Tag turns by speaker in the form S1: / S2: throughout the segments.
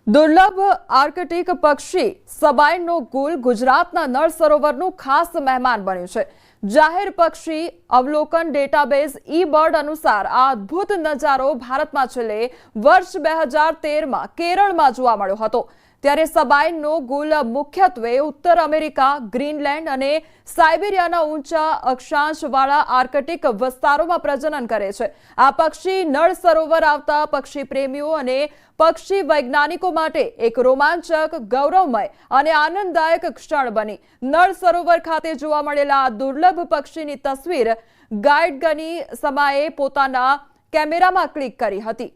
S1: दुर्लभ आर्कटिक पक्षी सबाइनो गुल गुजरातना नळ सरोवरનું ખાસ મહેમાન બન્યું છે। જાહેર પક્ષી અવલોકન ડેટાબેઝ ઈ-બર્ડ અનુસાર આ અદ્ભુત નજારો ભારતમાં છેલ્લે વર્ષ 2013માં કેરળમાં જોવા મળ્યો હતો। ત્યારે સબાઇનો ગુલ મુખ્યત્વે ઉત્તર અમેરિકા, ગ્રીનલેન્ડ અને સાઇબેરિયાના ઊંચા અક્ષાંશવાળા આર્કટિક વિસ્તારોમાં પ્રજનન કરે છે। આ પક્ષી નળ સરોવર આવતા પક્ષી પ્રેમીઓ અને પક્ષી વૈજ્ઞાનિકો માટે એક રોમાંચક, ગૌરવમય અને આનંદદાયક ક્ષણ બની। નળ સરોવર ખાતે જોવા મળેલા આ દુર્લભ પક્ષીની તસવીર ગાઈડ ગની સમાએ પોતાના કેમેરામાં ક્લિક કરી હતી।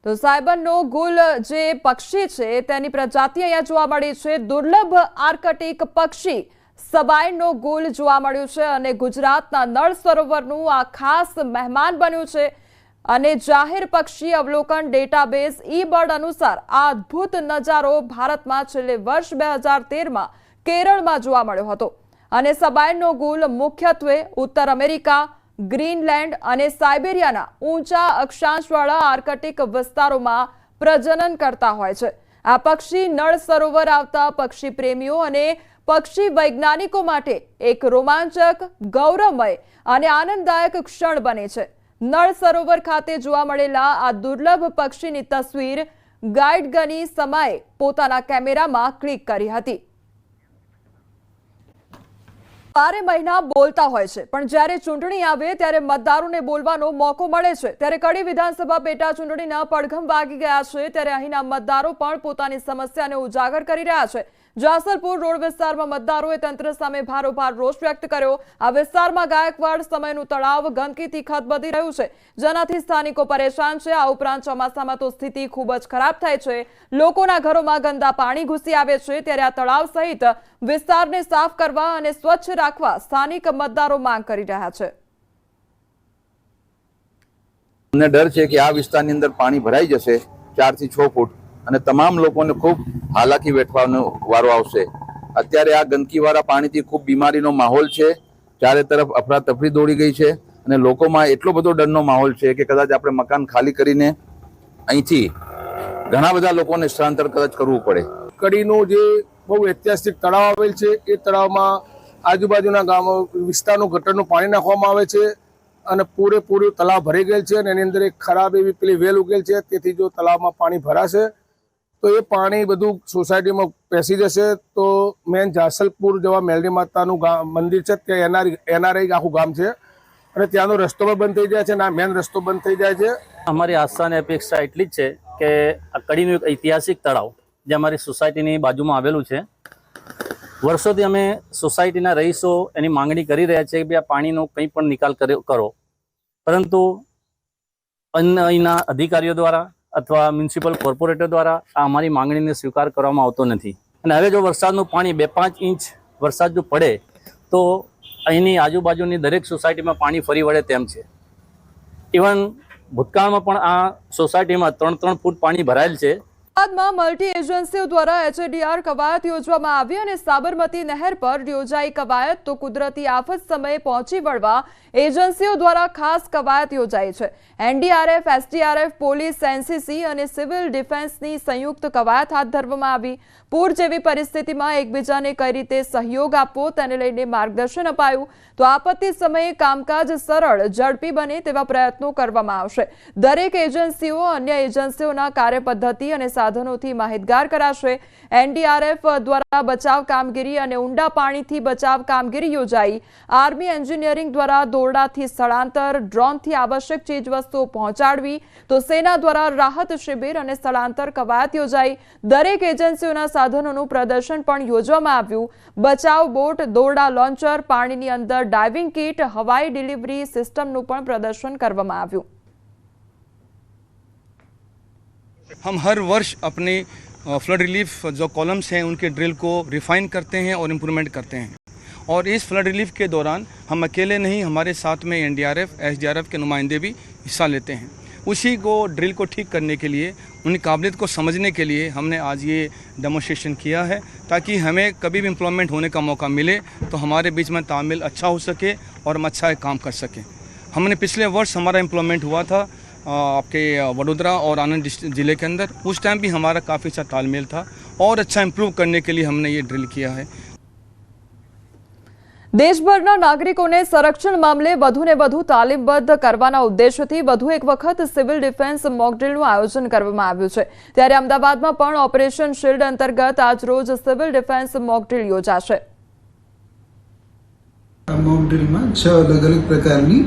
S1: तो साइबरनो गुल जे पक्षी छे तेनी प्रजाति अहींया जोवा मळी छे। दुर्लभ आर्कटिक पक्षी सबाइनो गुल जोवा मळ्युं छे अने गुजरातना नळ सरोवरनुं आ खास महेमान बन्युं छे। अने जाहेर पक्षी अवलोकन डेटाबेज ઈ-બર્ડ अनुसार आ अद्भुत नजारो भारतमां छेल्ले वर्ष 2013मां केरळमां जोवा मळ्यो हतो। अने सबाइनो गुल मुख्यत्वे उत्तर अमेरिका, ग्रीनलेंड અને સાઇબેરિયાના ઊંચા અક્ષાંશવાળા આર્કટિક વિસ્તારોમાં પ્રજનન કરતા હોય છે। આ પક્ષી નળ સરોવર આવતા પક્ષી પ્રેમીઓ અને પક્ષી વૈજ્ઞાનિકો માટે એક રોમાંચક, ગૌરવમય અને આનંદદાયક ક્ષણ બને છે। નળ સરોવર ખાતે જોવા મળેલા આ દુર્લભ પક્ષીની તસવીર ગાઈડ ગની સમાએ પોતાના કેમેરામાં ક્લિક કરી હતી। 12 મહિના બોલતા હોય છે, પણ જ્યારે ચૂંટણી આવે ત્યારે મતદારોને બોલવાનો મોકો મળે છે। ત્યારે કડી વિધાનસભા પેટા ચૂંટણીના પડઘમ વાગી ગયા છે। ત્યારે અહીંના મતદારો પણ પોતાની સમસ્યાને ઉજાગર કરી રહ્યા છે। જાસલપુર રોડ વિસ્તારમાં મતદારોએ તંત્ર સામે ભારોભાર રોષ વ્યક્ત કર્યો। આ વિસ્તારમાં ગાયકવાડ સમયનું તળાવ ગંદકીથી ખદબદી રહ્યું છે, જેનાથી સ્થાનિકો પરેશાન છે। આ ઉપરાંત ચોમાસામાં તો સ્થિતિ ખૂબ જ ખરાબ થાય છે। લોકોના ઘરોમાં ગંદા પાણી ઘૂસી આવે છે। ત્યારે આ તળાવ સહિત વિસ્તારને સાફ કરવા અને સ્વચ્છ રાખવા સ્થાનિક મતદારો માંગ કરી રહ્યા છે।
S2: અમને ડર છે કે આ વિસ્તારની અંદર પાણી ભરાઈ જશે 4 થી 6 ફૂટ અને તમામ લોકોને ખૂબ હાલાકી વેઠવાનો વારો આવશે। અત્યારે આ ગંદકીવાળા પાણીથી ખૂબ બીમારીનો માહોલ છે। ચારે તરફ અફરાતફરી દોડી ગઈ છે અને લોકોમાં એટલો બધો ડરનો માહોલ છે કે કદાચ આપણે મકાન ખાલી કરીને અહીંથી ઘણા બધા લોકોને સ્થળાંતર કદાચ કરવું પડે।
S3: કડીનું જે બહુ ઐતિહાસિક તળાવ આવેલ છે એ તળાવમાં આજુબાજુના ગામો વિસ્તારનું ગટરનું પાણી નાખવામાં આવે છે અને પૂરેપૂરું તળાવ ભરાઈ ગયેલ છે અને એની અંદર એક ખરાબ એવી પેલી વેલ ઉગેલ છે। તેથી જો તળાવમાં પાણી ભરાશે તો એ પાણી બધું સોસાયટીમાં પેસી જશે તો મેન જાસલપુર જેવા મેલડી માતાનું મંદિર છે ત્યાં એનઆરઆઈ આખું ગામ છે અને ત્યાંનો રસ્તો પણ બંધ થઈ જાય છે અને આ મેન રસ્તો બંધ થઈ જાય છે।
S4: અમારી આશા અને અપેક્ષા એટલી જ છે કે આ કડીનું એક ઐતિહાસિક તળાવ જે અમારી સોસાયટીની બાજુમાં આવેલું છે, વર્ષોથી અમે સોસાયટીના રહીશો એની માંગણી કરી રહ્યા છે કે આ પાણીનો કંઈ પણ નિકાલ કરો, પરંતુ અહીંના અધિકારીઓ દ્વારા અથવા મ્યુનિસિપલ કોર્પોરેટર દ્વારા આ અમારી માંગણીને સ્વીકાર કરવામાં આવતો નથી। અને હવે જો વરસાદનું પાણી 2-5 ઇંચ વરસાદ જો પડે તો અહીંની આજુબાજુની દરેક સોસાયટીમાં પાણી ફરી વળે તેમ છે। ઇવન ભૂતકાળમાં પણ આ સોસાયટીમાં 3-3 ફૂટ પાણી ભરાયેલ છે।
S1: બાદમાં મલ્ટી એજન્સીઓ દ્વારા HADR કવાયત યોજવામાં આવી અને સાબરમતી નહેર પર યોજાઈ કવાયત તો કુદરતી આફત સમયે પહોંચી વળવા એજન્સીઓ દ્વારા ખાસ કવાયત યોજાઈ છે। NDRF, SDRF, પોલીસ, NCC અને સિવિલ ડિફેન્સની સંયુક્ત કવાયત હાથ ધરવામાં આવી। પૂર જેવી પરિસ્થિતિમાં એકબીજાને કઈ રીતે સહયોગ આપવો તેને લઈને માર્ગદર્શન અપાયું। તો આપત્તિ સમયે કામકાજ સરળ, ઝડપી બને તેવા પ્રયત્નો કરવામાં આવશે। દરેક એજન્સીઓ અન્ય એજન્સીઓના કાર્યપદ્ધતિ અને સાધનોથી માહિતગાર કરાશે। NDRF દ્વારા બચાવ કામગીરી અને ઊંડા પાણીથી બચાવ કામગીરી યોજાઈ। આર્મી એન્જિનિયરિંગ દ્વારા દોરડાથી સ્થળાંતર, ડ્રોનથી આવશ્યક ચીજવસ્તુઓ પહોંચાડવી તો સેના દ્વારા રાહત શિબિર અને સ્થળાંતર કવાયત યોજાઈ। દરેક એજન્સીઓના સાધનોનું પ્રદર્શન પણ યોજવામાં આવ્યું। બચાવ બોટ, દોરડા લોન્ચર, પાણીની અંદર ડાઇવિંગ કિટ, હવાઈ ડિલિવરી સિસ્ટમનું પણ પ્રદર્શન કરવામાં આવ્યું।
S5: हम हर वर्ष अपने फ्लड रिलीफ जो कॉलम्स हैं उनके ड्रिल को रिफाइन करते हैं और इम्प्रूवमेंट करते हैं। और इस फ्लड रिलीफ के दौरान हम अकेले नहीं, हमारे साथ में NDRF, SDRF के नुमाइंदे भी हिस्सा लेते हैं। उसी को ड्रिल को ठीक करने के लिए, उनकी काबिलियत को समझने के लिए हमने आज ये डेमोन्स्ट्रेशन किया है ताकि हमें कभी भी इम्प्लॉयमेंट होने का मौका मिले तो हमारे बीच में तालमेल अच्छा हो सके और हम अच्छा काम कर सकें। हमने पिछले वर्ष हमारा एम्प्लॉयमेंट हुआ था आपके वडोदरा और आनंद ज़िले के अंदर। उस टाइम भी हमारा काफ़ी अच्छा तालमेल था और अच्छा इम्प्रूव करने के लिए हमने ये ड्रिल किया है।
S1: દેશભરના નાગરિકોને સંરક્ષણ મામલે વધુને વધુ તાલીમબદ્ધ કરવાના ઉદ્દેશ્યથી વધુ એક વખત સિવિલ ડિફેન્સ મોકડ્રીલનું આયોજન કરવામાં આવ્યું છે। ત્યારે અમદાવાદમાં પણ ઓપરેશન શિલ્ડ અંતર્ગત આજરોજ સિવિલ ડિફેન્સ મોકડ્રીલ યોજાશે।
S6: મોકડ્રીલમાં 6 અલગ અલગ પ્રકારની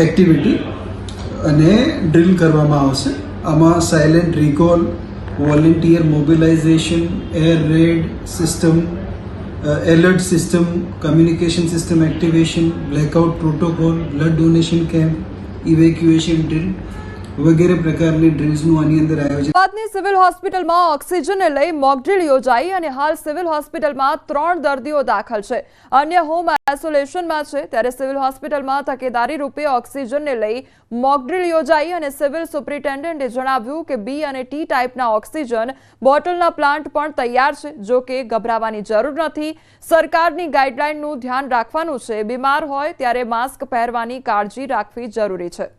S6: એક્ટિવિટી અને ડ્રીલ કરવામાં આવશે। આમાં silent recall, volunteer mobilisation, air red system, alert system, communication system activation, blackout protocol, blood donation camp, evacuation drill વગેરે પ્રકારની ડ્રીલ્સનું આની અંદર આયોજન।
S1: અમદાવાદની સિવિલ હોસ્પિટલમાં ઓક્સિજનને લઈ મોકડ્રીલ યોજાઈ અને હાલ સિવિલ હોસ્પિટલમાં 3 દર્દીઓ દાખલ છે, અન્ય હોમ આઇસોલેશનમાં છે। ત્યારે સિવિલ હોસ્પિટલમાં તકેદારી રૂપે ઓક્સિજનને લઈ મોકડ્રીલ યોજાઈ અને સિવિલ સુપ્રિન્ટેન્ડન્ટે જણાવ્યું કે બી અને ટી ટાઈપના ઓક્સિજન બોટલના પ્લાન્ટ પણ તૈયાર છે, જો કે ગભરાવાની જરૂર નથી। સરકારની ગાઈડલાઈનનું ધ્યાન રાખવાનું છે। બીમાર હોય ત્યારે માસ્ક પહેરવાની કાળજી રાખવી જરૂરી છે।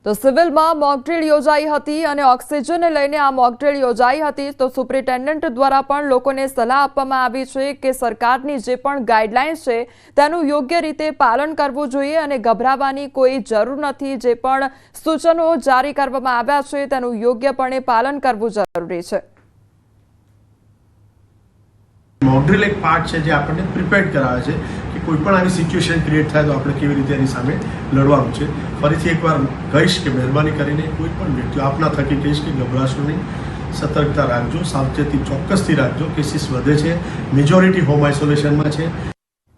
S1: તો સિવિલમાં મોકડ્રીલ યોજાઈ હતી અને ઓક્સિજનને લઈને આ મોકડ્રીલ યોજાઈ હતી। તો સુપ્રિન્ટેન્ડન્ટ દ્વારા પણ લોકોને સલાહ આપવામાં આવી છે કે સરકારની જે પણ ગાઈડલાઈન્સ છે તેનું યોગ્ય રીતે પાલન કરવું જોઈએ અને ગભરાવાની કોઈ જરૂર નથી। જે પણ સૂચનો જારી કરવામાં આવ્યા છે તેનું યોગ્યપણે પાલન કરવું જરૂરી છે।
S7: મોકડ્રીલ એક પાર્ટ છે જે આપણને પ્રિપેર્ડ કરાવે છે કે કોઈ પણ આવી સિચ્યુએશન ક્રિએટ થાય તો આપણે કેવી રીતે એની સામે લડવાનું છે। ફરીથી એકવાર કહીશ કે મહેરબાની કરીને કોઈ પણ વ્યક્તિ આપના થકી કહીશ કે ગભરાશો નહીં, સતર્કતા રાખજો, સાવચેતી ચોક્કસથી રાખજો। કેસીસ વધે છે, મેજોરિટી હોમ આઇસોલેશનમાં છે।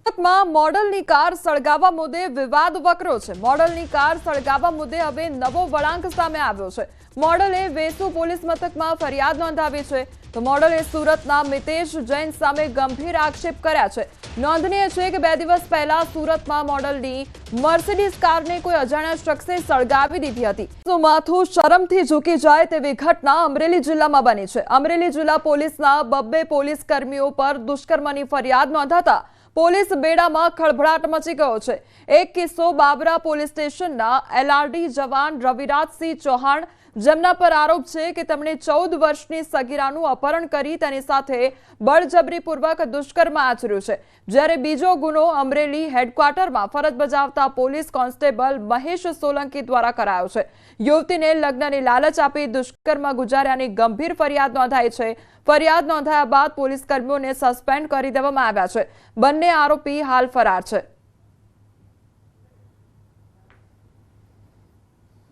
S1: સુરતમાં મોડલની કાર સળગાવવા મુદ્દે વિવાદ વકર્યો છે। મોડલની કાર સળગાવવા મુદ્દે હવે નવો વળાંક સામે આવ્યો છે। મોડલે વેસુ પોલીસ મથકમાં ફરિયાદ નોંધાવી છે। તો મોડલે સુરતના મિતેશ જૈન સામે ગંભીર આક્ષેપ કર્યા છે। નોંધનીય છે કે 2 દિવસ પહેલા સુરતમાં મોડલની મર્સિડીઝ કારને કોઈ અજાણ્યા શખ્સે સળગાવી દીધી હતી। તો માથું શરમથી ઝૂકી જાય તેવી ઘટના અમરેલી જિલ્લામાં બની છે। અમરેલી જિલ્લા પોલીસના 2 પોલીસ કર્મીઓ પર દુષ્કર્મની ફરિયાદ નોંધાતા પોલીસ બેડામાં ખળભળાટ મચી ગયો છે। એક કિસ્સો બાબરા પોલીસ સ્ટેશનના એલઆરડી જવાન રવિરાજસિંહ ચૌહાણ, જેમના પર આરોપ છે કે તેમણે 14 વર્ષની સગીરાનું અપહરણ કરી તેની સાથે બળજબરીપૂર્વક દુષ્કર્મ આચર્યું છે। જ્યારે બીજો ગુનો અમરેલી હેડક્વાર્ટરમાં ફરજ બજાવતા પોલીસ કોન્સ્ટેબલ મહેશ સોલંકી દ્વારા કરાયો છે। યુવતીને લગ્નની લાલચ આપી દુષ્કર્મ ગુજાર્યાની ગંભીર ફરિયાદ નોંધાઈ છે। ફરિયાદ નોંધાયા બાદ પોલીસ કર્મીઓને સસ્પેન્ડ કરી દેવામાં આવ્યા છે। બંને આરોપી હાલ ફરાર છે।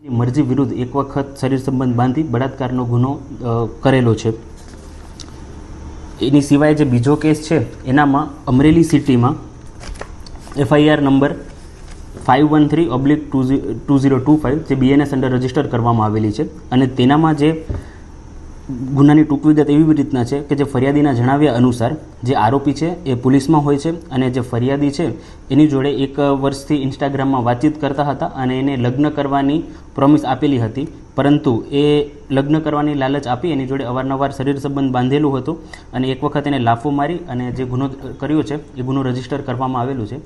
S8: મરજી વિરુદ્ધ એક વખત શરીર સંબંધ બાંધી બળાત્કારનો ગુનો કરેલો છે। એની સિવાય જે બીજો કેસ છે એનામાં અમરેલી સિટીમાં FIR નંબર 513/2025 જે BNS અંડર રજીસ્ટર કરવામાં આવેલી છે। અને તેનામાં જે ગુનાની ટૂંક વિગત એવી રીતના છે કે જે ફરિયાદીના જણાવ્યા અનુસાર જે આરોપી છે એ પોલીસમાં હોય છે અને જે ફરિયાદી છે એની જોડે 1 વર્ષથી ઇન્સ્ટાગ્રામમાં વાતચીત કરતા હતા અને એને લગ્ન કરવાની પ્રોમિસ આપેલી હતી, પરંતુ એ લગ્ન કરવાની લાલચ આપી એની જોડે અવારનવાર શરીર સંબંધ બાંધેલું હતું અને એક વખત એને લાફો મારી અને જે ગુનો કર્યો છે એ ગુનો રજીસ્ટર કરવામાં આવેલું છે।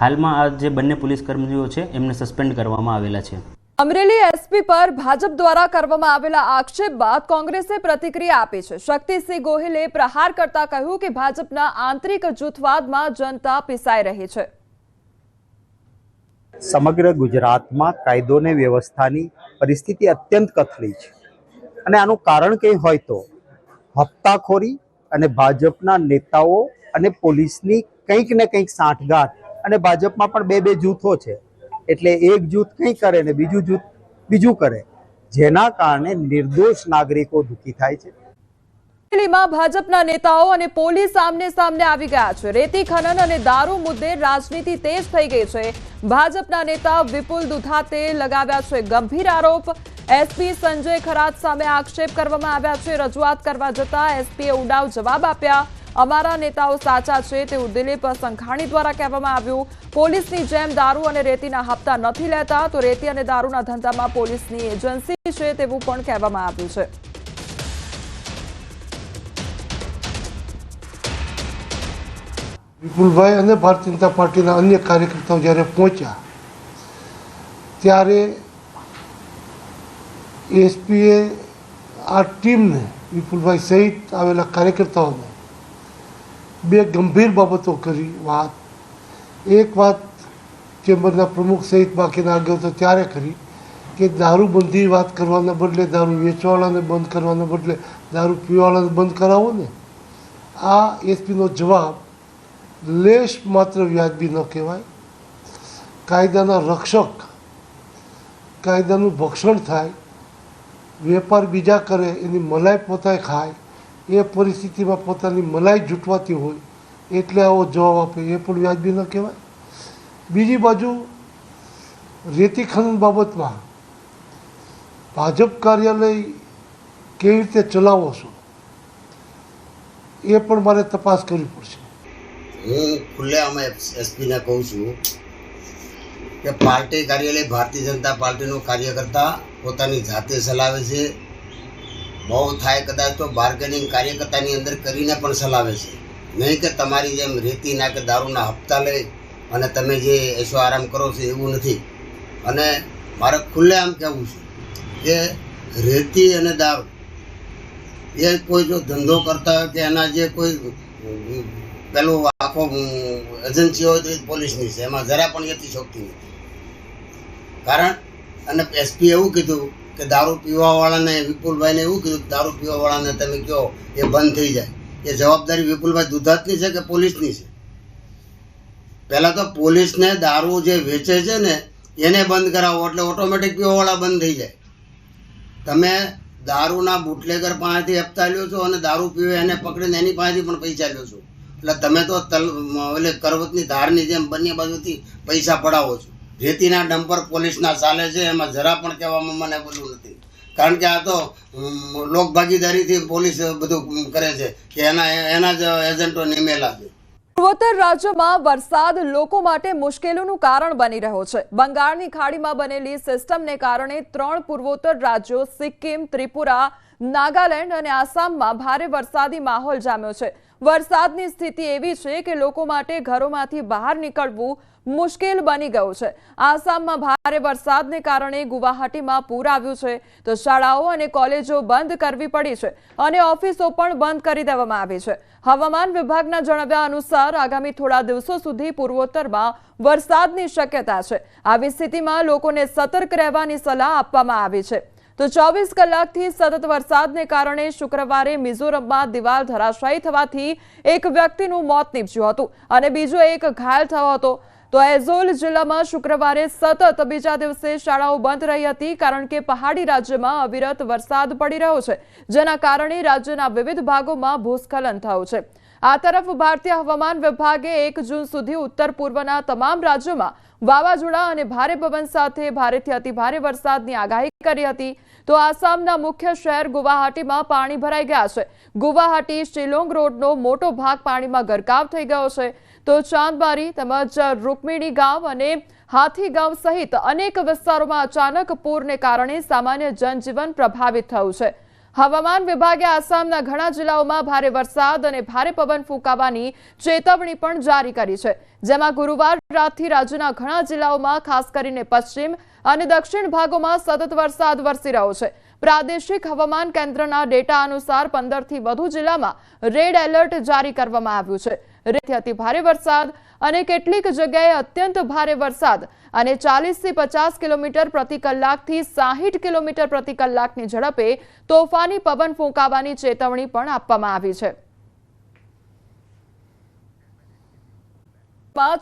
S8: હાલમાં આ જે બંને પોલીસ કર્મીઓ છે એમને સસ્પેન્ડ કરવામાં આવેલા છે।
S1: અમરેલી એસપી પર ભાજપ દ્વારા કરવામાં આવેલા આક્ષેપ બાદ કોંગ્રેસે પ્રતિક્રિયા આપી છે। શક્તિસિંહ ગોહિલે પ્રહાર કરતા કહ્યું કે ભાજપના આંતરિક જૂથવાદમાં જનતા પીસાઈ રહી છે।
S9: સમગ્ર ગુજરાતમાં કાયદો અને વ્યવસ્થાની પરિસ્થિતિ અત્યંત કથળી છે અને આનું કારણ કંઈ હોય તો હપ્તાખોરી અને ભાજપના નેતાઓ અને પોલીસની કંઈક ને કંઈક સાંઠગાંઠ અને ભાજપમાં પણ 2 જૂથો છે એટલે એક જૂથ કંઈ કરે ને બીજું જૂથ બીજું કરે, જેના કારણે નિર્દોષ નાગરિકો દુઃખી થાય છે।
S1: અમરેલીમાં ભાજપના નેતાઓ અને પોલીસ સામને સામને આવી ગયા છે। રેતી ખનન અને દારૂ મુદ્દે રાજનીતિ તેજ થઈ ગઈ છે। ભાજપના નેતા વિપુલ દુધાતે લગાવ્યા છે ગંભીર આરોપ। એસપી સંજય ખરાત સામે આક્ષેપ કરવામાં આવ્યા છે। રજૂઆત કરવા જતા એસપીએ ઉડાવ જવાબ આપ્યા। અમારા નેતાઓ સાચા છે તેવું દિલીપ સંઘાણી દ્વારા કહેવામાં આવ્યું। પોલીસની જેમ દારૂ અને રેતીના હપ્તા નથી લેતા, તો રેતી અને દારૂના ધંધામાં પોલીસની એજન્સી છે તેવું પણ કહેવામાં આવ્યું છે।
S10: વિપુલભાઈ અને ભારતીય જનતા પાર્ટીના અન્ય કાર્યકર્તાઓ જ્યારે પહોંચ્યા ત્યારે એસપીએ આ ટીમને વિપુલભાઈ સહિત આવેલા કાર્યકર્તાઓને બે ગંભીર બાબતો કરી વાત. એક વાત ચેમ્બરના પ્રમુખ સહિત બાકીના આગેવાનો ત્યારે કરી કે દારૂબંધી વાત કરવાના બદલે દારૂ વેચવાવાળાને બંધ કરવાના બદલે દારૂ પીવાવાળાને બંધ કરાવો ને. આ એસપીનો જવાબ લેશ માત્ર વ્યાજબી ન કહેવાય. કાયદાના રક્ષક, કાયદાનું ભક્ષણ થાય, વેપાર બીજા કરે એની મલાઈ પોતાએ ખાય, એ પરિસ્થિતિમાં પોતાની મલાઈ જૂટવાતી હોય એટલે આવો જવાબ આપે એ પણ વ્યાજબી ન કહેવાય. બીજી બાજુ રેતી ખનન બાબતમાં ભાજપ કાર્યાલય કેવી રીતે ચલાવો છો એ પણ મારે તપાસ કરવી પડશે.
S11: હું ખુલ્લેઆમ એસપીને કહું છું કે પાર્ટી કાર્યાલય ભારતીય જનતા પાર્ટીનો કાર્યકર્તા પોતાની જાતે ચલાવે છે. બહુ થાય કદાચ તો બાર્ગેનિંગ કાર્યકર્તાની અંદર કરીને પણ ચલાવે છે, નહીં કે તમારી જેમ રેતીના કે દારૂના હપ્તા લઈ અને તમે જે એસો આરામ કરો છો એવું નથી. અને મારે ખુલ્લેઆમ કહેવું છે કે રેતી અને દારૂ એ કોઈ જો ધંધો કરતા હોય કે એના જે કોઈ પેલું આખો એજન્સી હોય તો એ પોલીસની છે, એમાં જરા પણ એથી શોખતી નથી. કારણ અને એસપી એવું કીધું કે દારૂ પીવાવાળાને, વિપુલભાઈને એવું કીધું કે દારૂ પીવાવાળાને તમે કહો એ બંધ થઈ જાય. એ જવાબદારી વિપુલભાઈ દુધાતની છે કે પોલીસની છે? પહેલાં તો પોલીસને દારૂ જે વેચે છે ને એને બંધ કરાવો એટલે ઓટોમેટિક પીવાવાળા બંધ થઈ જાય. તમે દારૂના બુટલેગર પાસેથી હપ્તા લ્યો છો અને દારૂ પીવે એને પકડીને એની પાસેથી પણ પૈસા લ્યો છો. એટલે તમે તો એટલે કરવતની ધારની જેમ બંને બાજુથી પૈસા પડાવો છો. રેતીના ડમ્પર પોલીસના ચાલે છે, એમાં જરા પણ કહેવામાં મને બોલવું નથી. કારણ કે આ તો લોકભાગીદારીથી પોલીસ બધું કરે છે કે એના જ એજન્ટો નિમેલા છે.
S1: પૂર્વોત્તર રાજ્યમાં વરસાદ લોકો માટે મુશ્કેલીનું કારણ બની રહ્યો છે. બંગાળની ખાડીમાં બનેલી સિસ્ટમને કારણે 3 પૂર્વોત્તર રાજ્યો સિક્કિમ, ત્રિપુરા, નાગાલેન્ડ અને આસામમાં ભારે વરસાદી માહોલ જામ્યો છે. વરસાદની સ્થિતિ એવી છે કે લોકો માટે ઘરોમાંથી બહાર નીકળવું મુશ્કેલ બની ગયું છે. આસામમાં ભારે વરસાદને કારણે ગુવાહાટીમાં પૂર આવ્યું છે, તો શાળાઓ અને કોલેજો બંધ કરવી પડી છે અને ઓફિસો પણ બંધ કરી દેવામાં આવી છે. હવામાન વિભાગના જણાવ્યા અનુસાર આગામી થોડા દિવસો સુધી પૂર્વોત્તરમાં વરસાદની શક્યતા છે. આવી સ્થિતિમાં લોકોને સતર્ક રહેવાની સલાહ આપવામાં આવી છે. તો 24 કલાકથી સતત વરસાદને કારણે શુક્રવારે મિઝોરમમાં દિવાલ ધરાશાયી થવાથી એક વ્યક્તિનું મોત નીપજ્યું હતું અને બીજો એક ઘાયલ થયો હતો. તો એઝોલ જિલ્લામાં શુક્રવારે સતત બીજા દિવસે શાળાઓ બંધ રહી હતી, કારણ કે પહાડી રાજ્યમાં અવિરત વરસાદ પડી રહ્યો છે, જેના કારણે રાજ્યના વિવિધ ભાગોમાં ભૂસ્ખલન થયું છે. આ તરફ ભારતીય હવામાન વિભાગે 1 જૂન સુધી ઉત્તર પૂર્વના તમામ રાજ્યોમાં વાવાઝોડા અને ભારે પવન સાથે ભારેથી અતિભારે વરસાદની આગાહી કરી હતી. તો આસામના મુખ્ય શહેર ગુવાહાટીમાં પાણી ભરાઈ ગયા છે. ગુવાહાટી શિલોંગ રોડનો મોટો ભાગ પાણીમાં ગરકાવ થઈ ગયો છે. તો ચાંદબારી તેમજ રૂકમિણી ગામ અને હાથી ગામ સહિત અનેક વિસ્તારોમાં અચાનક પૂરને કારણે સામાન્ય જનજીવન પ્રભાવિત થયું છે. હવામાન વિભાગે આસામના ઘણા જિલ્લાઓમાં ભારે વરસાદ અને ભારે પવન ફૂંકાવાની ચેતવણી પણ જારી કરી છે, જેમાં ગુરુવાર રાતથી રાજ્યના ઘણા જિલ્લાઓમાં ખાસ કરીને પશ્ચિમ અને દક્ષિણ ભાગોમાં સતત વરસાદ વરસી રહ્યો છે. પ્રાદેશિક હવામાન કેન્દ્રના ડેટા અનુસાર 15થી વધુ જિલ્લામાં રેડ એલર્ટ જારી કરવામાં આવ્યું છે. રેતી અતિ ભારે વરસાદ અને કેટલીક જગ્યાએ અત્યંત ભારે વરસાદ અને 40 થી 50 કિલોમીટર પ્રતિ કલાકથી 60 કિલોમીટર પ્રતિ કલાકની ઝડપે તોફાની પવન ફૂંકાવાની ચેતવણી પણ આપવામાં આવી છે.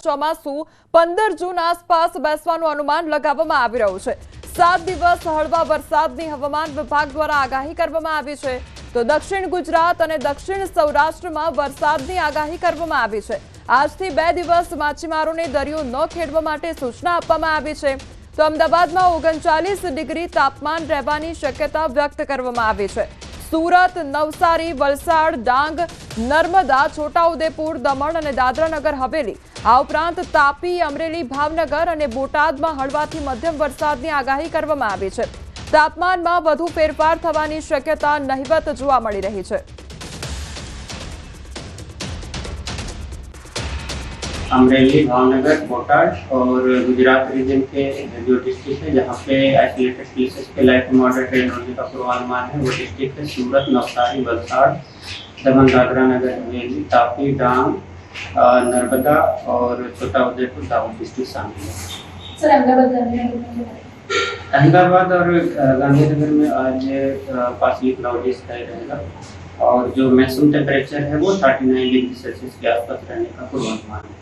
S1: ચોમાસું 15 જૂન આસપાસ બેસવાનું અનુમાન લગાવવામાં આવી રહ્યું છે. 7 દિવસ હળવા વરસાદની હવામાન વિભાગ દ્વારા આગાહી કરવામાં આવી છે. તો દક્ષિણ ગુજરાત અને દક્ષિણ સૌરાષ્ટ્રમાં વરસાદની આગાહી કરવામાં આવી છે. આજથી 2 દિવસ માછીમારોને દરિયો ન ખેડવા માટે સૂચના આપવામાં આવી છે. તો અમદાવાદમાં 39 ડિગ્રી તાપમાન રહેવાની શક્યતા વ્યક્ત કરવામાં આવી છે. સુરત, નવસારી, વલસાડ, ડાંગ, નર્મદા, છોટાઉદેપુર, દમણ અને દાદરાનગર હવેલી, આ ઉપરાંત તાપી, અમરેલી, ભાવનગર અને બોટાદમાં હળવાથી મધ્યમ વરસાદની આગાહી કરવામાં આવી છે. તાપમાનમાં વધુ ફેરફાર થવાની શક્યતા નહિવત જોવા મળી રહી છે.
S12: अमरेली, भावनगर, बोटाड और गुजरात रीजन के जो डिस्ट्रिक्ट है जहाँ पे आइसोलेटेड प्लेसेस पे लाइफ मॉडरेट रेन होने का पूर्वानुमान है वो डिस्ट्रिक्ट है सूरत, नवसारी, वलसाड़, दमन, दादरा नगर हवेली, तापी, डांग, नर्मदा और छोटा उदयपुर, दाहोद डिस्ट्रिक्ट शामिल है।
S13: सर
S12: अहमदाबाद और गांधीनगर में आज पार्शली क्लाउडी स्काई रहेगा और जो मैक्सिमम टेम्परेचर है वो 39 डिग्री सेल्सियस के आसपास रहने का पूर्वानुमान है।